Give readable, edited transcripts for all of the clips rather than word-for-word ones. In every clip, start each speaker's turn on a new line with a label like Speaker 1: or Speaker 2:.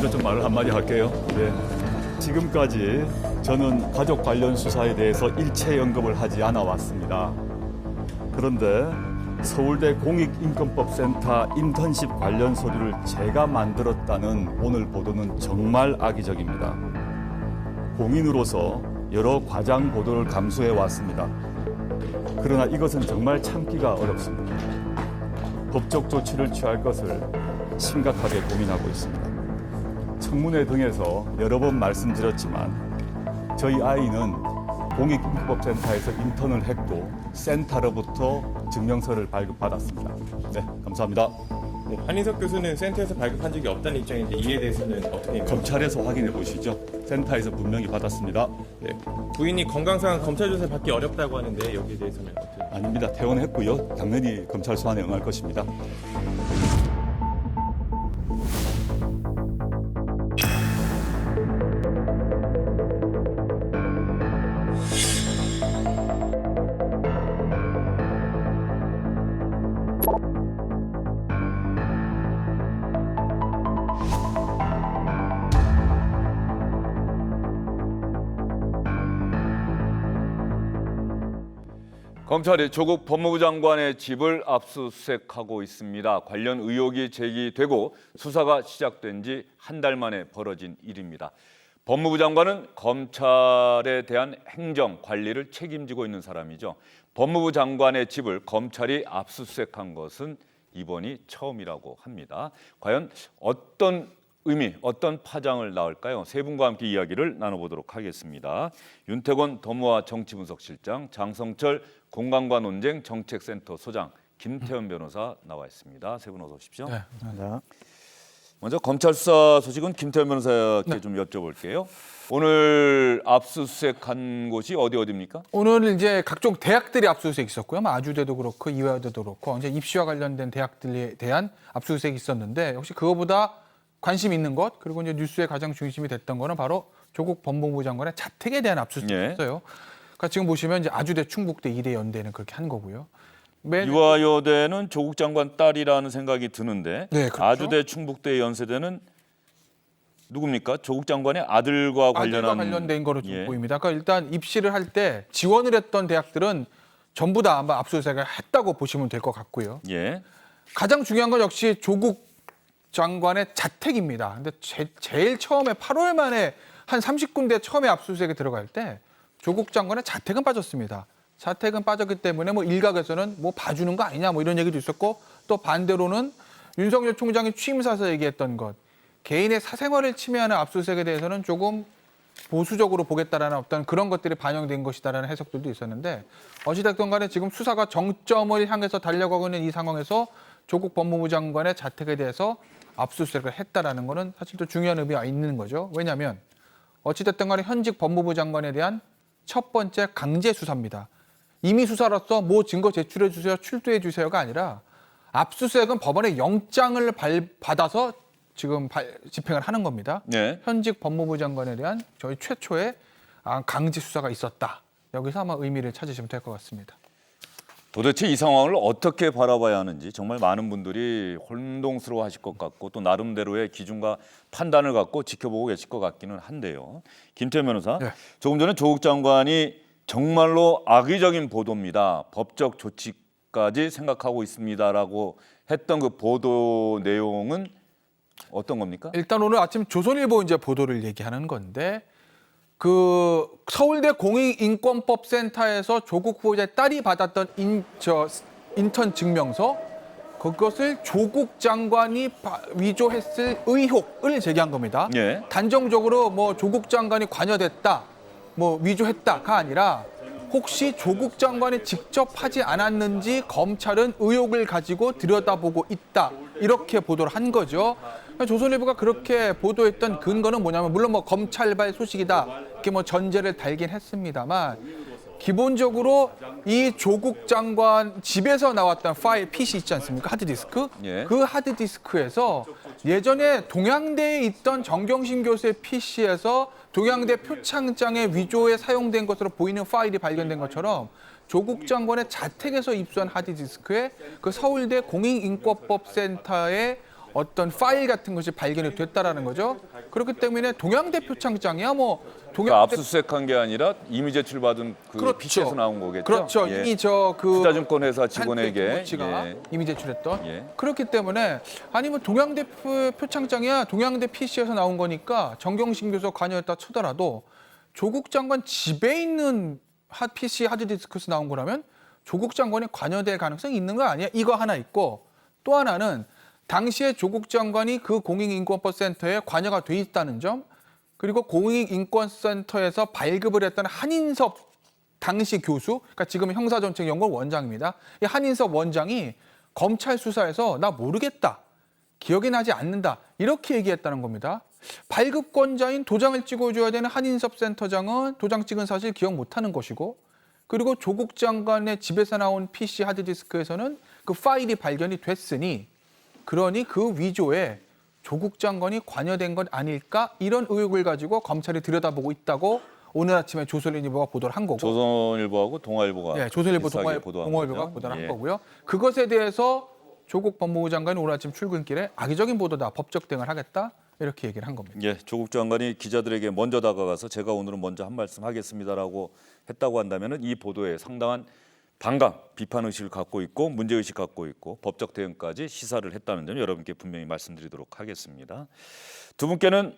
Speaker 1: 먼저 좀 말을 한마디 할게요. 지금까지 저는 가족 관련 수사에 대해서 일체 언급을 하지 않아 왔습니다. 그런데 서울대 공익인권법센터 인턴십 관련 서류를 제가 만들었다는 오늘 보도는 정말 악의적입니다. 공인으로서 여러 과장 보도를 감수해 왔습니다. 그러나 이것은 정말 참기가 어렵습니다. 법적 조치를 취할 것을 심각하게 고민하고 있습니다. 청문회 등에서 여러 번 말씀드렸지만 저희 아이는 공익인권법센터에서 인턴을 했고 센터로부터 증명서를 발급받았습니다. 네, 감사합니다.
Speaker 2: 네, 한인석 교수는 센터에서 발급한 적이 없다는 입장인데 이에 대해서는 어떻게 생각하세요?
Speaker 1: 검찰에서 확인해 보시죠. 센터에서 분명히 받았습니다.
Speaker 2: 네, 부인이 건강상 검찰 조사 받기 어렵다고 하는데 여기에 대해서는 어떻게?
Speaker 1: 아닙니다. 퇴원했고요. 당연히 검찰 소환에 응할 것입니다.
Speaker 3: 검찰이 조국 법무부 장관의 집을 압수수색하고 있습니다. 관련 의혹이 제기되고 수사가 시작된 지 한 달 만에 벌어진 일입니다. 법무부 장관은 검찰에 대한 행정 관리를 책임지고 있는 사람이죠. 법무부 장관의 집을 검찰이 압수수색한 것은 이번이 처음이라고 합니다. 과연 어떤 의미, 어떤 파장을 낳을까요? 세 분과 함께 이야기를 나눠보도록 하겠습니다. 윤태권 더모아 정치분석실장, 장성철 공감과 논쟁 정책센터 소장, 김태현 변호사 나와 있습니다. 세 분 어서 오십시오.
Speaker 4: 네, 감사합니다.
Speaker 3: 먼저 검찰 수사 소식은 김태현 변호사께 좀 여쭤볼게요. 오늘 압수수색한 곳이 어디입니까?
Speaker 4: 오늘 이제 각종 대학들이 압수수색 있었고요. 아주대도 그렇고 이화여대도 그렇고 이제 입시와 관련된 대학들에 대한 압수수색이 있었는데 역시 그거보다 관심 있는 것 그리고 이제 뉴스의 가장 중심이 됐던 거는 바로 조국 법무부 장관의 자택에 대한 압수수색이었어요. 그러니까 지금 보시면 이제 아주대, 충북대, 이대, 연대는 그렇게 한 거고요.
Speaker 3: 이화여대는 조국 장관 딸이라는 생각이 드는데
Speaker 4: 네, 그렇죠.
Speaker 3: 아주대, 충북대, 연세대는 누굽니까? 조국 장관의 아들과
Speaker 4: 관련된 거로 좀 보입니다. 그러니까 일단 입시를 할 때 지원을 했던 대학들은 전부 다 아마 압수수색을 했다고 보시면 될 것 같고요.
Speaker 3: 예.
Speaker 4: 가장 중요한 건 역시 조국 장관의 자택입니다. 근데 제일 처음에 8월 만에 한 30군데 처음에 압수수색에 들어갈 때 조국 장관의 자택은 빠졌습니다. 자택은 빠졌기 때문에 뭐 일각에서는 뭐 봐주는 거 아니냐 뭐 이런 얘기도 있었고 또 반대로는 윤석열 총장이 취임사에서 얘기했던 것 개인의 사생활을 침해하는 압수수색에 대해서는 조금 보수적으로 보겠다라는 어떤 그런 것들이 반영된 것이다라는 해석들도 있었는데 어찌됐든 간에 지금 수사가 정점을 향해서 달려가고 있는 이 상황에서 조국 법무부 장관의 자택에 대해서 압수수색을 했다라는 거는 사실 또 중요한 의미가 있는 거죠. 왜냐하면 어찌됐든 간에 현직 법무부 장관에 대한 첫 번째 강제 수사입니다. 이미 수사로서 뭐 증거 제출해 주세요, 출두해 주세요가 아니라 압수수색은 법원의 영장을 받아서 지금 집행을 하는 겁니다.
Speaker 3: 네.
Speaker 4: 현직 법무부 장관에 대한 저희 최초의 강제 수사가 있었다. 여기서 아마 의미를 찾으시면 될 것 같습니다.
Speaker 3: 도대체 이 상황을 어떻게 바라봐야 하는지 정말 많은 분들이 혼동스러워하실 것 같고 또 나름대로의 기준과 판단을 갖고 지켜보고 계실 것 같기는 한데요. 김태현 변호사,
Speaker 4: 네.
Speaker 3: 조금 전에 조국 장관이 정말로 악의적인 보도입니다. 법적 조치까지 생각하고 있습니다라고 했던 그 보도 내용은 어떤 겁니까?
Speaker 4: 일단 오늘 아침 조선일보 이제 보도를 얘기하는 건데 그 서울대 공익인권법센터에서 조국 후보자의 딸이 받았던 인턴 증명서 그것을 조국 장관이 위조했을 의혹을 제기한 겁니다.
Speaker 3: 예.
Speaker 4: 단정적으로 뭐 조국 장관이 관여됐다, 뭐 위조했다가 아니라 혹시 조국 장관이 직접 하지 않았는지 검찰은 의혹을 가지고 들여다보고 있다. 이렇게 보도를 한 거죠. 조선일보가 그렇게 보도했던 근거는 뭐냐면 물론 뭐 검찰발 소식이다. 이렇게 뭐 전제를 달긴 했습니다만 기본적으로 이 조국 장관 집에서 나왔던 파일, PC 있지 않습니까? 하드디스크?
Speaker 3: 예.
Speaker 4: 그 하드디스크에서 예전에 동양대에 있던 정경심 교수의 PC에서 동양대 표창장의 위조에 사용된 것으로 보이는 파일이 발견된 것처럼 조국 장관의 자택에서 입수한 하드디스크에 그 서울대 공익인권법센터의 어떤 파일 같은 것이 발견이 됐다라는 거죠. 그렇기 때문에 동양대 표창장이야 뭐
Speaker 3: 그러니까
Speaker 4: 동양대
Speaker 3: 압수수색한 게 아니라 이미 제출받은 그
Speaker 4: 그렇죠.
Speaker 3: PC에서 나온 거겠죠.
Speaker 4: 그렇죠.
Speaker 3: 예.
Speaker 4: 이미 저그
Speaker 3: 투자증권회사 직원에게
Speaker 4: 가
Speaker 3: 예.
Speaker 4: 이미 제출했던
Speaker 3: 예.
Speaker 4: 그렇기 때문에 아니면 동양대 표창장이야 동양대 PC에서 나온 거니까 정경심 교수 관여했다 치더라도 조국 장관 집에 있는 PC 하드디스크에서 나온 거라면 조국 장관이 관여될 가능성이 있는 거 아니야? 이거 하나 있고 또 하나는 당시에 조국 장관이 그 공익인권센터에 관여가 돼 있다는 점 그리고 공익인권센터에서 발급을 했던 한인섭 당시 교수, 그러니까 지금은 형사정책연구원 원장입니다. 이 한인섭 원장이 검찰 수사에서 나 모르겠다, 기억이 나지 않는다 이렇게 얘기했다는 겁니다. 발급권자인 도장을 찍어줘야 되는 한인섭 센터장은 도장 찍은 사실 기억 못하는 것이고 그리고 조국 장관의 집에서 나온 PC 하드디스크에서는 그 파일이 발견이 됐으니 그러니 그 위조에 조국 장관이 관여된 것 아닐까 이런 의혹을 가지고 검찰이 들여다보고 있다고 오늘 아침에 조선일보가 보도를 한 거고
Speaker 3: 조선일보하고 동아일보가
Speaker 4: 네, 조선일보
Speaker 3: 비슷하게
Speaker 4: 동아일보가
Speaker 3: 거죠.
Speaker 4: 보도를
Speaker 3: 예.
Speaker 4: 한 거고요. 그것에 대해서 조국 법무부 장관이 오늘 아침 출근길에 악의적인 보도다, 법적 대응을 하겠다 이렇게 얘기를 한 겁니다.
Speaker 3: 예, 조국 장관이 기자들에게 먼저 다가가서 제가 오늘은 먼저 한 말씀 하겠습니다라고 했다고 한다면은 이 보도에 상당한 반감, 비판 의식을 갖고 있고 문제 의식 갖고 있고 법적 대응까지 시사를 했다는 점 여러분께 분명히 말씀드리도록 하겠습니다. 두 분께는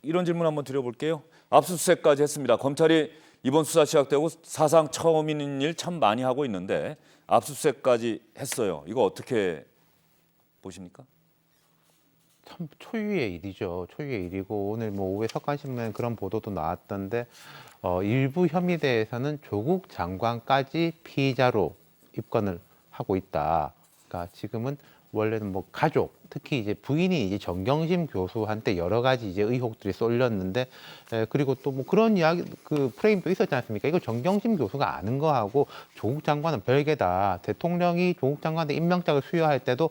Speaker 3: 이런 질문 한번 드려볼게요. 압수수색까지 했습니다. 검찰이 이번 수사 시작되고 사상 처음인 일 참 많이 하고 있는데 압수수색까지 했어요. 이거 어떻게 보십니까?
Speaker 5: 참 초유의 일이죠. 초유의 일이고 오늘 뭐 오후에 석간신문에 그런 보도도 나왔던데 일부 혐의에 대해서는 조국 장관까지 피의자로 입건을 하고 있다. 그러니까 지금은 원래는 뭐 가족, 특히 이제 부인이 이제 정경심 교수한테 여러 가지 이제 의혹들이 쏠렸는데 그리고 또 뭐 그런 이야기 그 프레임도 있었지 않습니까? 이거 정경심 교수가 아는 거하고 조국 장관은 별개다. 대통령이 조국 장관한테 임명장을 수여할 때도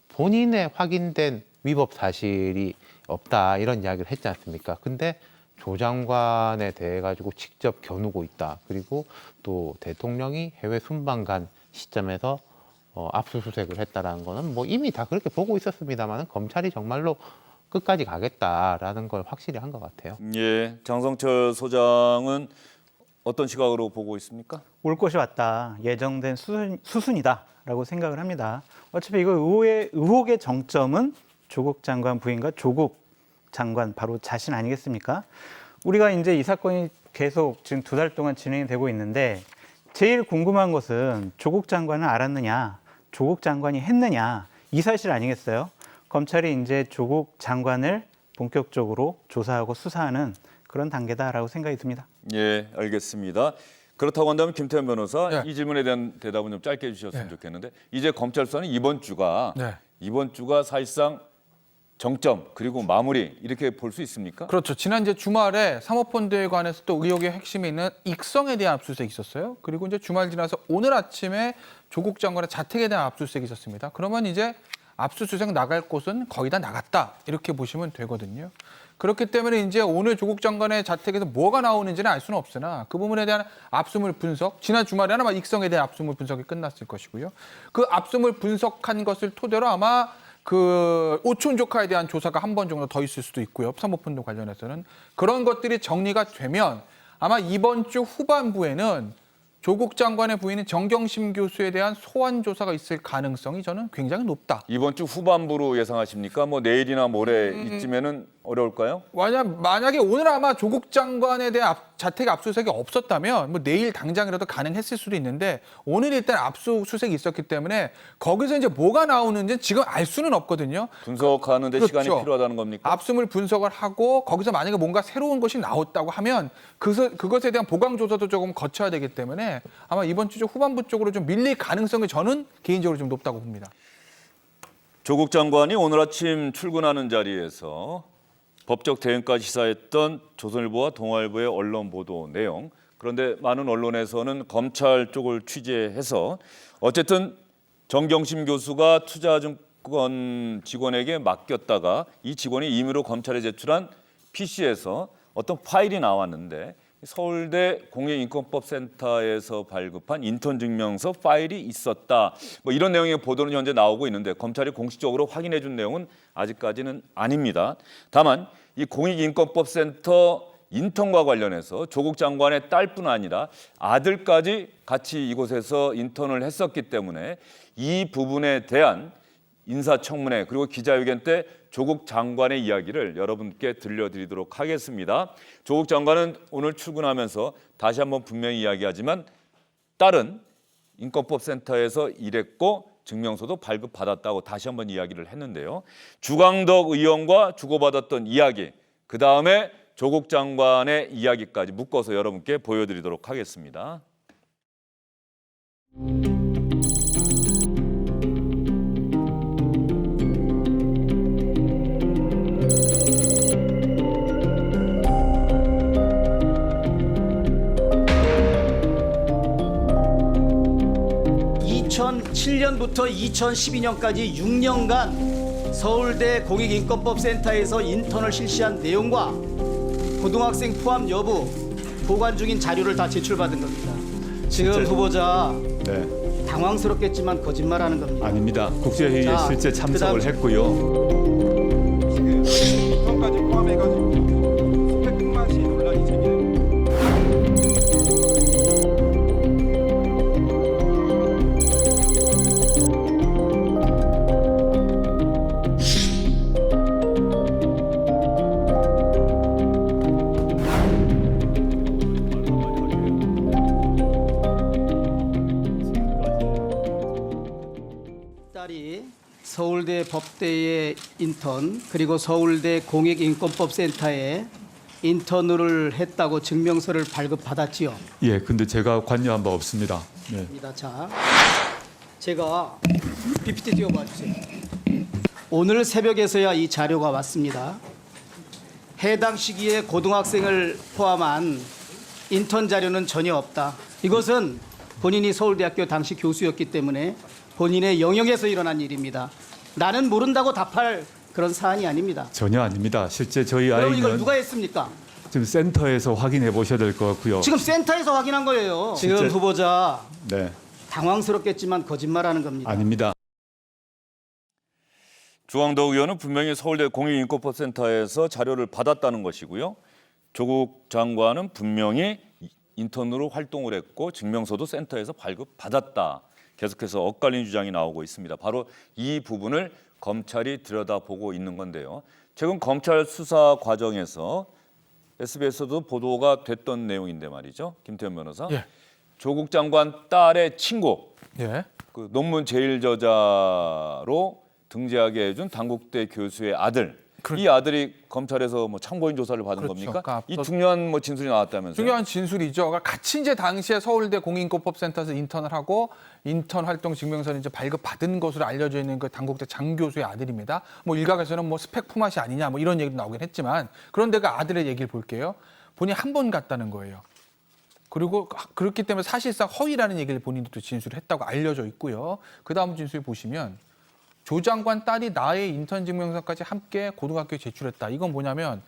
Speaker 5: 본인의 확인된 위법 사실이 없다 이런 이야기를 했지 않습니까? 근데 조 장관에 대해 가지고 직접 겨누고 있다. 그리고 또 대통령이 해외 순방 간 시점에서 압수수색을 했다라는 거는 뭐 이미 다 그렇게 보고 있었습니다만 검찰이 정말로 끝까지 가겠다라는 걸 확실히 한 것 같아요.
Speaker 3: 예, 장성철 소장은 어떤 시각으로 보고 있습니까?
Speaker 6: 올 것이 왔다. 예정된 수순이다라고 생각을 합니다. 어차피 이거 의혹의 정점은 조국 장관 부인과 조국 장관 바로 자신 아니겠습니까? 우리가 이제 이 사건이 계속 지금 2달 동안 진행이 되고 있는데 제일 궁금한 것은 조국 장관은 알았느냐, 조국 장관이 했느냐 이 사실 아니겠어요? 검찰이 이제 조국 장관을 본격적으로 조사하고 수사하는 그런 단계다라고 생각이 듭니다.
Speaker 3: 예, 알겠습니다. 그렇다고 한다면 김태현 변호사
Speaker 4: 네.
Speaker 3: 이 질문에 대한 대답은 좀 짧게 해주셨으면
Speaker 4: 네.
Speaker 3: 좋겠는데 이제 검찰 수사는 이번 주가
Speaker 4: 네.
Speaker 3: 사실상 정점 그리고 마무리 이렇게 볼 수 있습니까?
Speaker 4: 그렇죠. 지난 이제 주말에 사모펀드에 관해서 또 의혹의 핵심이 있는 익성에 대한 압수수색이 있었어요. 그리고 이제 주말 지나서 오늘 아침에 조국 장관의 자택에 대한 압수수색이 있었습니다. 그러면 이제 압수수색 나갈 곳은 거의 다 나갔다 이렇게 보시면 되거든요. 그렇기 때문에 이제 오늘 조국 장관의 자택에서 뭐가 나오는지는 알 수는 없으나 그 부분에 대한 압수물 분석, 지난 주말에 아마 익성에 대한 압수물 분석이 끝났을 것이고요. 그 압수물 분석한 것을 토대로 아마 그 오촌 조카에 대한 조사가 한 번 정도 더 있을 수도 있고요. 사모펀드 관련해서는 그런 것들이 정리가 되면 아마 이번 주 후반부에는 조국 장관의 부인인 정경심 교수에 대한 소환 조사가 있을 가능성이 저는 굉장히 높다.
Speaker 3: 이번 주 후반부로 예상하십니까? 뭐 내일이나 모레 이쯤에는 어려울까요?
Speaker 4: 만약에 오늘 아마 조국 장관에 대한 자택 압수수색이 없었다면 뭐 내일 당장이라도 가능했을 수도 있는데 오늘 일단 압수수색이 있었기 때문에 거기서 이제 뭐가 나오는지 지금 알 수는 없거든요.
Speaker 3: 분석하는 데
Speaker 4: 그렇죠.
Speaker 3: 시간이 필요하다는 겁니까?
Speaker 4: 압수물 분석을 하고 거기서 만약에 뭔가 새로운 것이 나왔다고 하면 그것에 대한 보강 조사도 조금 거쳐야 되기 때문에 아마 이번 주 후반부 쪽으로 좀 밀릴 가능성이 저는 개인적으로 좀 높다고 봅니다.
Speaker 3: 조국 장관이 오늘 아침 출근하는 자리에서 법적 대응까지 시사했던 조선일보와 동아일보의 언론 보도 내용. 그런데 많은 언론에서는 검찰 쪽을 취재해서 어쨌든 정경심 교수가 투자증권 직원에게 맡겼다가 이 직원이 임의로 검찰에 제출한 PC에서 어떤 파일이 나왔는데 서울대 공익인권법센터에서 발급한 인턴 증명서 파일이 있었다. 뭐 이런 내용의 보도는 현재 나오고 있는데 검찰이 공식적으로 확인해 준 내용은 아직까지는 아닙니다. 다만 이 공익인권법센터 인턴과 관련해서 조국 장관의 딸뿐 아니라 아들까지 같이 이곳에서 인턴을 했었기 때문에 이 부분에 대한 인사청문회 그리고 기자회견 때 조국 장관의 이야기를 여러분께 들려드리도록 하겠습니다. 조국 장관은 오늘 출근하면서 다시 한번 분명히 이야기하지만 딸은 인권법센터에서 일했고 증명서도 발급받았다고 다시 한번 이야기를 했는데요. 주광덕 의원과 주고받았던 이야기, 그다음에 조국 장관의 이야기까지 묶어서 여러분께 보여드리도록 하겠습니다.
Speaker 7: 2007년부터 2012년까지 6년간 서울대 공익인권법센터에서 인턴을 실시한 내용과 고등학생 포함 여부 보관 중인 자료를 다 제출받은 겁니다. 지금
Speaker 1: 실제-
Speaker 7: 후보자
Speaker 1: 네,
Speaker 7: 당황스럽겠지만 거짓말하는 겁니다.
Speaker 1: 아닙니다. 국제회의에
Speaker 7: 자,
Speaker 1: 실제 참석을
Speaker 7: 그다음-
Speaker 1: 했고요.
Speaker 8: 지금 인턴까지 포함해가지고 수백만시 논란이 제기되고
Speaker 7: 딸이 서울대 법대의 인턴 그리고 서울대 공익인권법센터에 인턴을 했다고 증명서를 발급받았지요.
Speaker 1: 예, 근데 제가 관여한 바 없습니다. 네.
Speaker 7: 자, 제가 PPT 띄워봐 주세요. 오늘 새벽에서야 이 자료가 왔습니다. 해당 시기에 고등학생을 포함한 인턴 자료는 전혀 없다. 이것은 본인이 서울대학교 당시 교수였기 때문에 본인의 영역에서 일어난 일입니다. 나는 모른다고 답할 그런 사안이 아닙니다.
Speaker 1: 전혀 아닙니다. 실제 저희
Speaker 7: 여러분 이걸
Speaker 1: 아이는
Speaker 7: 누가 했습니까?
Speaker 1: 지금 센터에서 확인해 보셔야 될 것 같고요.
Speaker 7: 지금 센터에서 확인한 거예요. 지금
Speaker 1: 실제-
Speaker 7: 후보자
Speaker 1: 네,
Speaker 7: 당황스럽겠지만 거짓말하는 겁니다.
Speaker 1: 아닙니다.
Speaker 3: 주광덕 의원은 분명히 서울대 공익인권법센터에서 자료를 받았다는 것이고요. 조국 장관은 분명히 인턴으로 활동을 했고 증명서도 센터에서 발급받았다. 계속해서 엇갈린 주장이 나오고 있습니다. 바로 이 부분을 검찰이 들여다보고 있는 건데요. 최근 검찰 수사 과정에서 SBS도 보도가 됐던 내용인데 말이죠. 김태현 변호사.
Speaker 4: 예.
Speaker 3: 조국 장관 딸의 친구,
Speaker 4: 예.
Speaker 3: 그 논문 제일 저자로 등재하게 해준 단국대 교수의 아들. 이 아들이 검찰에서 뭐 참고인 조사를 받은
Speaker 4: 그렇죠.
Speaker 3: 겁니까?
Speaker 4: 그러니까
Speaker 3: 이 중요한 뭐 진술이 나왔다면서요?
Speaker 4: 중요한 진술이죠. 그러니까 같이 이제 당시에 서울대 공익인권법센터에서 인턴을 하고 인턴 활동 증명서를 이제 발급받은 것으로 알려져 있는 그 단국대 장 교수의 아들입니다. 뭐 일각에서는 뭐 스펙 품앗이 아니냐 뭐 이런 얘기도 나오긴 했지만 그런데 그 아들의 얘기를 볼게요. 본인이 한 번 갔다는 거예요. 그리고 그렇기 때문에 사실상 허위라는 얘기를 본인도 또 진술을 했다고 알려져 있고요. 그 다음 진술 보시면 조 장관 딸이 나의 인턴 증명서까지 함께 고등학교에 제출했다. 이건 뭐냐면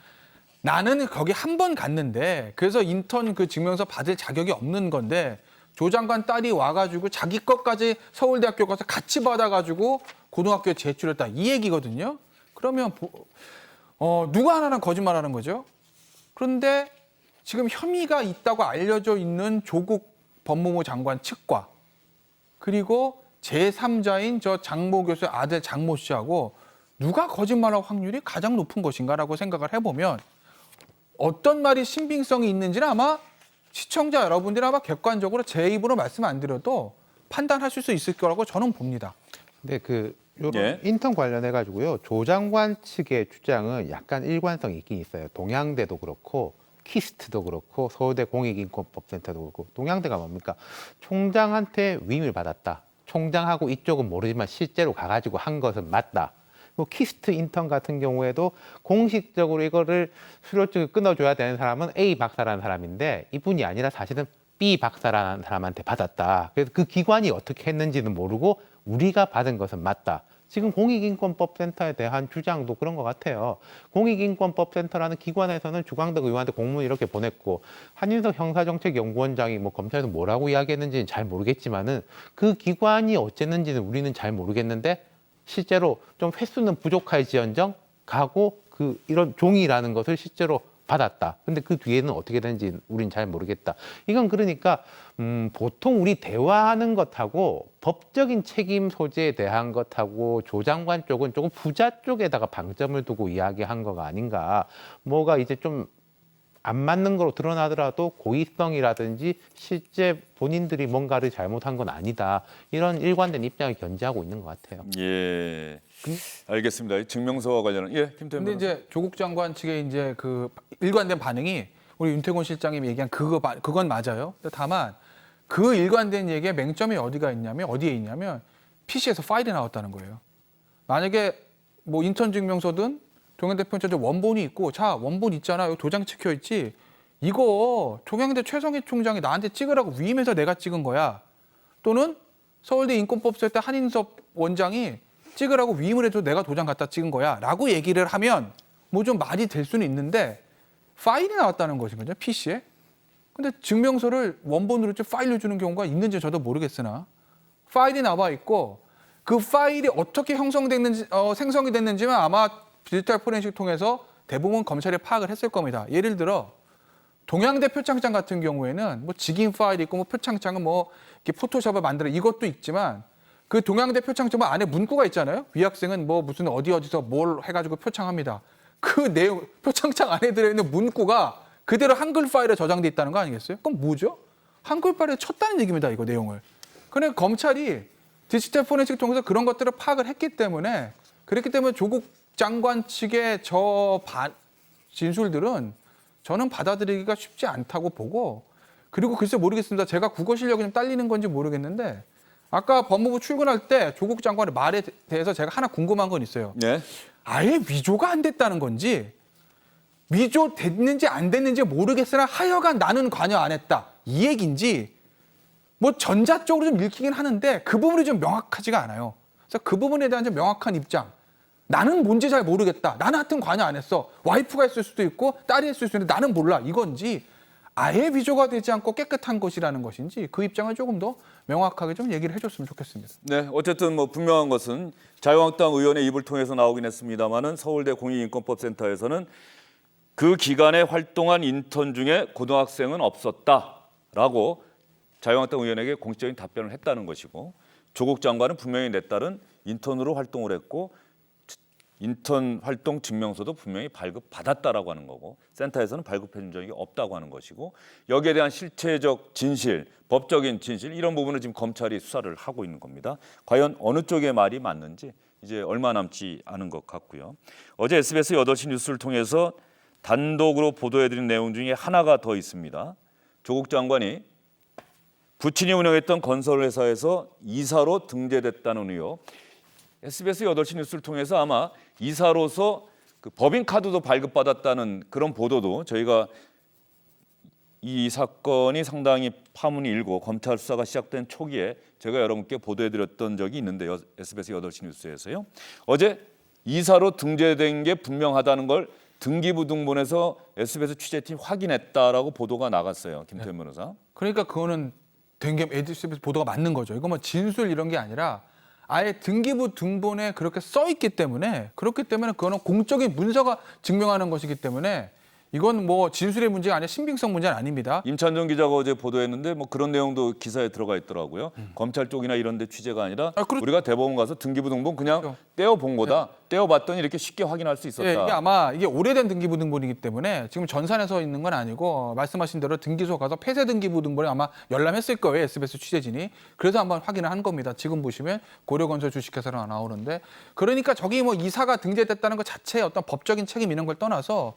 Speaker 4: 나는 거기 한 번 갔는데 그래서 인턴 그 증명서 받을 자격이 없는 건데 조 장관 딸이 와가지고 자기 것까지 서울대학교 가서 같이 받아가지고 고등학교에 제출했다. 이 얘기거든요. 그러면 누가 하나는 거짓말하는 거죠. 그런데 지금 혐의가 있다고 알려져 있는 조국 법무부 장관 측과 그리고 제3자인 저 장모 교수의 아들 장모 씨하고 누가 거짓말할 확률이 가장 높은 것인가라고 생각을 해보면 어떤 말이 신빙성이 있는지는 아마 시청자 여러분들이 아마 객관적으로 제 입으로 말씀 안 드려도 판단하실 수 있을 거라고 저는 봅니다.
Speaker 5: 근데 요런
Speaker 3: 예.
Speaker 5: 인턴 관련해 가지고요. 조 장관 측의 주장은 약간 일관성이 있긴 있어요. 동양대도 그렇고 키스트도 그렇고 서울대 공익인권법센터도 그렇고 동양대가 뭡니까? 총장한테 위임을 받았다. 총장하고 이쪽은 모르지만 실제로 가가지고 한 것은 맞다. 키스트 인턴 같은 경우에도 공식적으로 이거를 수료증을 끊어줘야 되는 사람은 A 박사라는 사람인데 이분이 아니라 사실은 B 박사라는 사람한테 받았다. 그래서 그 기관이 어떻게 했는지는 모르고 우리가 받은 것은 맞다. 지금 공익인권법센터에 대한 주장도 그런 것 같아요. 공익인권법센터라는 기관에서는 주광덕 의원한테 공문 이렇게 보냈고 한인석 형사정책연구원장이 뭐 검찰에서 뭐라고 이야기했는지는 잘 모르겠지만은 그 기관이 어쨌는지는 우리는 잘 모르겠는데 실제로 좀 횟수는 부족할지언정 가고 그 이런 종이라는 것을 실제로 받았다. 근데 그 뒤에는 어떻게 되는지 우린 잘 모르겠다. 이건 그러니까 보통 우리 대화하는 것하고 법적인 책임 소재에 대한 것하고 조 장관 쪽은 조금 부자 쪽에다가 방점을 두고 이야기한 거가 아닌가. 뭐가 이제 좀 안 맞는 거로 드러나더라도 고의성이라든지 실제 본인들이 뭔가를 잘못한 건 아니다. 이런 일관된 입장을 견지하고 있는 것 같아요.
Speaker 3: 예, 알겠습니다. 증명서와 관련은 김태현
Speaker 4: 근데
Speaker 3: 변호사.
Speaker 4: 이제 조국 장관 측의 이제 그 일관된 반응이 우리 윤태곤 실장님이 얘기한 그건 맞아요. 근데 다만 그 일관된 얘기의 맹점이 어디에 있냐면 PC에서 파일이 나왔다는 거예요. 만약에 뭐 인턴 증명서든 동양대 편찬 원본이 있고 자 원본 있잖아 여기 도장 찍혀 있지 이거 동양대 최성희 총장이 나한테 찍으라고 위임해서 내가 찍은 거야 또는 서울대 인권법센터 한인섭 원장이 찍으라고 위임을 해서 내가 도장 갖다 찍은 거야 라고 얘기를 하면 뭐 좀 말이 될 수는 있는데 파일이 나왔다는 것이거든요 PC에. 근데 증명서를 원본으로 파일로 주는 경우가 있는지 저도 모르겠으나 파일이 나와 있고 그 파일이 어떻게 생성이 됐는지는 아마 디지털 포렌식 통해서 대부분 검찰이 파악을 했을 겁니다. 예를 들어 동양대 표창장 같은 경우에는 뭐 직인 파일이 있고 뭐 표창장은 뭐 이렇게 포토샵을 만들어 이것도 있지만 그 동양대 표창장 안에 문구가 있잖아요. 위학생은 뭐 무슨 어디서 뭘 해가지고 표창합니다. 그 내용 표창장 안에 들어있는 문구가 그대로 한글 파일에 저장돼 있다는 거 아니겠어요? 그럼 뭐죠? 한글 파일에 쳤다는 얘기입니다. 이거 내용을. 그런데 검찰이 디지털 포렌식 통해서 그런 것들을 파악을 했기 때문에 그렇기 때문에 조국 장관 측의 진술들은 저는 받아들이기가 쉽지 않다고 보고 그리고 글쎄 모르겠습니다. 제가 국어 실력이 좀 딸리는 건지 모르겠는데 아까 법무부 출근할 때 조국 장관의 말에 대해서 제가 하나 궁금한 건 있어요.
Speaker 3: 네.
Speaker 4: 아예 위조가 안 됐다는 건지 위조 됐는지 안 됐는지 모르겠으나 하여간 나는 관여 안 했다. 이 얘기인지 뭐 전자 쪽으로 좀 읽히긴 하는데 그 부분이 좀 명확하지가 않아요. 그래서 그 부분에 대한 좀 명확한 입장. 나는 뭔지 잘 모르겠다. 나는 하여튼 관여 안 했어. 와이프가 했을 수도 있고 딸이 했을 수도 있는데 나는 몰라. 이건지 아예 위조가 되지 않고 깨끗한 것이라는 것인지 그 입장을 조금 더 명확하게 좀 얘기를 해줬으면 좋겠습니다.
Speaker 3: 네, 어쨌든 뭐 분명한 것은 자유한국당 의원의 입을 통해서 나오긴 했습니다만은 서울대 공익인권법센터에서는 그 기간에 활동한 인턴 중에 고등학생은 없었다라고 자유한국당 의원에게 공식적인 답변을 했다는 것이고 조국 장관은 분명히 내 딸은 인턴으로 활동을 했고 인턴 활동 증명서도 분명히 발급받았다라고 하는 거고 센터에서는 발급해 준 적이 없다고 하는 것이고 여기에 대한 실체적 진실, 법적인 진실 이런 부분을 지금 검찰이 수사를 하고 있는 겁니다. 과연 어느 쪽의 말이 맞는지 이제 얼마 남지 않은 것 같고요. 어제 SBS 8시 뉴스를 통해서 단독으로 보도해드린 내용 중에 하나가 더 있습니다. 조국 장관이 부친이 운영했던 건설회사에서 이사로 등재됐다는 의혹. SBS 8시 뉴스를 통해서 아마 이사로서 그 법인카드도 발급받았다는 그런 보도도 저희가 이 사건이 상당히 파문이 일고 검찰 수사가 시작된 초기에 제가 여러분께 보도해드렸던 적이 있는데요. SBS 8시 뉴스에서요. 어제 이사로 등재된 게 분명하다는 걸 등기부 등본에서 SBS 취재팀이 확인했다라고 보도가 나갔어요. 김태현 변호사.
Speaker 4: 그러니까 그거는 된 게 SBS 보도가 맞는 거죠. 이거 뭐 진술 이런 게 아니라 아예 등기부 등본에 그렇게 써 있기 때문에 그렇기 때문에 그거는 공적인 문서가 증명하는 것이기 때문에 이건 뭐 진술의 문제가 아니라 신빙성 문제는 아닙니다.
Speaker 3: 임찬정 기자가 어제 보도했는데 뭐 그런 내용도 기사에 들어가 있더라고요. 검찰 쪽이나 이런 데 취재가 아니라 우리가 대법원 가서 등기부 등본 그냥 떼어본 거다. 떼어봤더니 이렇게 쉽게 확인할 수 있었다.
Speaker 4: 예, 이게 아마 이게 오래된 등기부 등본이기 때문에 지금 전산에서 있는 건 아니고 말씀하신 대로 등기소 가서 폐쇄 등기부 등본에 아마 열람했을 거예요. SBS 취재진이. 그래서 한번 확인을 한 겁니다. 지금 보시면 고려건설 주식회사로 나오는데 그러니까 저기 뭐 이사가 등재됐다는 것 자체의 어떤 법적인 책임 이런 걸 떠나서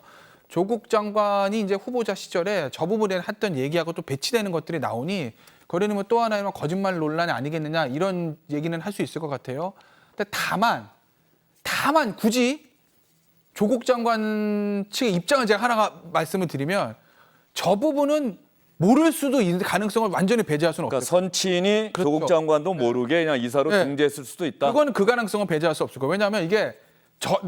Speaker 4: 조국 장관이 이제 후보자 시절에 저 부분에 했던 얘기하고 또 배치되는 것들이 나오니 그러면 또 하나의 거짓말 논란이 아니겠느냐 이런 얘기는 할 수 있을 것 같아요. 근데 다만 굳이 조국 장관 측의 입장을 제가 하나 말씀을 드리면 저 부분은 모를 수도 있는 가능성을 완전히 배제할 수는
Speaker 3: 그러니까
Speaker 4: 없어요.
Speaker 3: 선친이
Speaker 4: 그렇죠.
Speaker 3: 조국 장관도 모르게 그냥 이사로
Speaker 4: 네.
Speaker 3: 등재했을 수도 있다.
Speaker 4: 그건 그 가능성은 배제할 수 없을 거예요. 왜냐하면 이게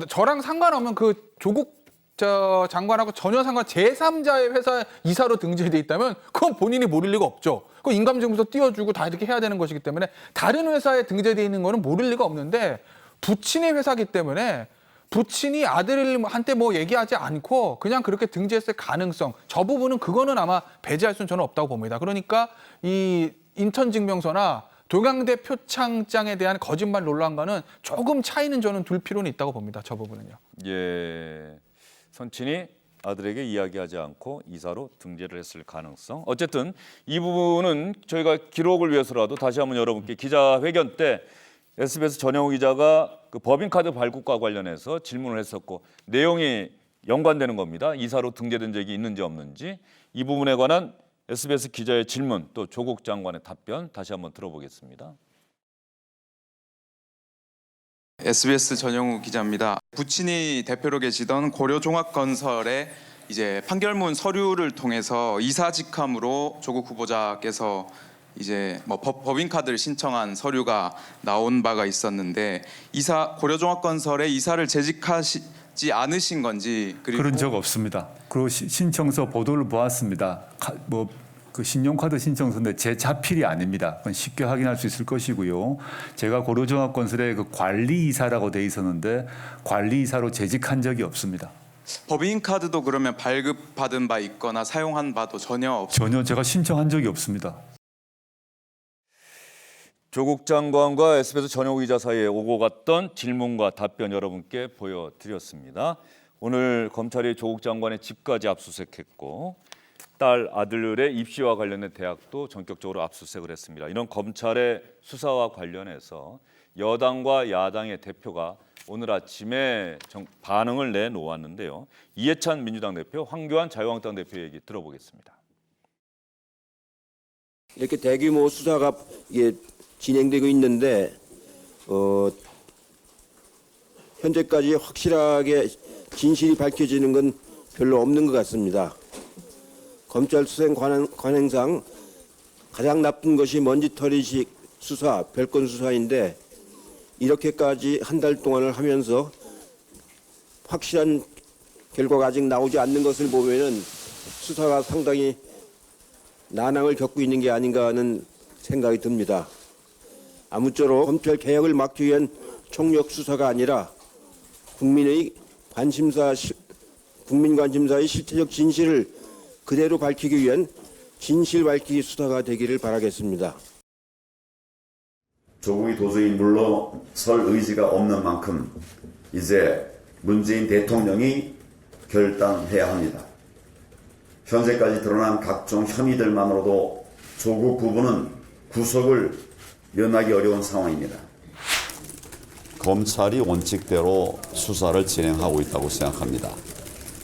Speaker 4: 저랑 상관없는 그 조국 장관하고 전혀 상관 제3자의 회사 이사로 등재돼 있다면 그건 본인이 모를 리가 없죠. 그 인감증명서 띄워주고 다 이렇게 해야 되는 것이기 때문에 다른 회사에 등재돼 있는 거는 모를 리가 없는데 부친의 회사기 때문에 부친이 아들한테 뭐 얘기하지 않고 그냥 그렇게 등재했을 가능성, 저 부분은 그거는 아마 배제할 수는 저는 없다고 봅니다. 그러니까 이 인턴 증명서나 동양대 표창장에 대한 거짓말 논란과는 조금 차이는 저는 둘 필요는 있다고 봅니다. 저 부분은요.
Speaker 3: 예, 선친이 아들에게 이야기하지 않고 이사로 등재를 했을 가능성. 어쨌든 이 부분은 저희가 기록을 위해서라도 다시 한번 여러분께 기자회견 때 SBS 전영우 기자가 그 법인카드 발급과 관련해서 질문을 했었고 내용이 연관되는 겁니다. 이사로 등재된 적이 있는지 없는지 이 부분에 관한 SBS 기자의 질문 또 조국 장관의 답변 다시 한번 들어보겠습니다.
Speaker 8: SBS 전영우 기자입니다. 부친이 대표로 계시던 고려종합건설의 이제 판결문 서류를 통해서 이사직함으로 조국 후보자께서 이제 뭐 법인카드를 신청한 서류가 나온 바가 있었는데 고려종합건설에 이사를 재직하시지 않으신 건지 그리고
Speaker 1: 그런 적 없습니다. 그리고 신청서 보도를 보았습니다. 그 신용카드 신청서인데 제 자필이 아닙니다. 그건 쉽게 확인할 수 있을 것이고요. 제가 고려종합건설의 그 관리이사라고 돼 있었는데 관리이사로 재직한 적이 없습니다.
Speaker 8: 법인카드도 그러면 발급받은 바 있거나 사용한 바도 전혀
Speaker 1: 전혀 제가 신청한 적이 없습니다.
Speaker 3: 조국 장관과 SBS 전영우 기자 사이에 오고 갔던 질문과 답변 여러분께 보여드렸습니다. 오늘 검찰이 조국 장관의 집까지 압수수색했고 딸 아들의 입시와 관련된 대학도 전격적으로 압수수색을 했습니다. 이런 검찰의 수사와 관련해서 여당과 야당의 대표가 오늘 아침에 반응을 내놓았는데요. 이해찬 민주당 대표, 황교안 자유한국당 대표 얘기 들어보겠습니다.
Speaker 9: 이렇게 대규모 수사가 진행되고 있는데 현재까지 확실하게 진실이 밝혀지는 건 별로 없는 것 같습니다. 검찰 수행 관행상 가장 나쁜 것이 먼지털이식 수사, 별건 수사인데 이렇게까지 한 달 동안을 하면서 확실한 결과가 아직 나오지 않는 것을 보면은 수사가 상당히 난항을 겪고 있는 게 아닌가 하는 생각이 듭니다. 아무쪼록 검찰 개혁을 막기 위한 총력 수사가 아니라 국민 관심사의 실체적 진실을 그대로 밝히기 위한 진실 밝히기 수사가 되기를 바라겠습니다.
Speaker 10: 조국이 도저히 물러설 의지가 없는 만큼 이제 문재인 대통령이 결단해야 합니다. 현재까지 드러난 각종 혐의들만으로도 조국 부부는 구속을 면하기 어려운 상황입니다. 검찰이 원칙대로 수사를 진행하고 있다고 생각합니다.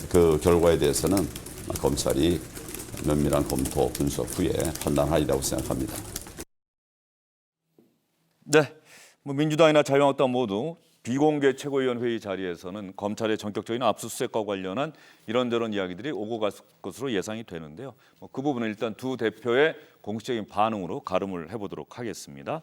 Speaker 10: 그 결과에 대해서는 검찰이 면밀한 검토 분석 후에 판단하리라고 생각합니다.
Speaker 3: 네, 민주당이나 자유한국당 모두 비공개 최고위원회의 자리에서는 검찰의 전격적인 압수수색과 관련한 이런저런 이야기들이 오고 갈 것으로 예상이 되는데요. 그 부분은 일단 두 대표의 공식적인 반응으로 가름을 해보도록 하겠습니다.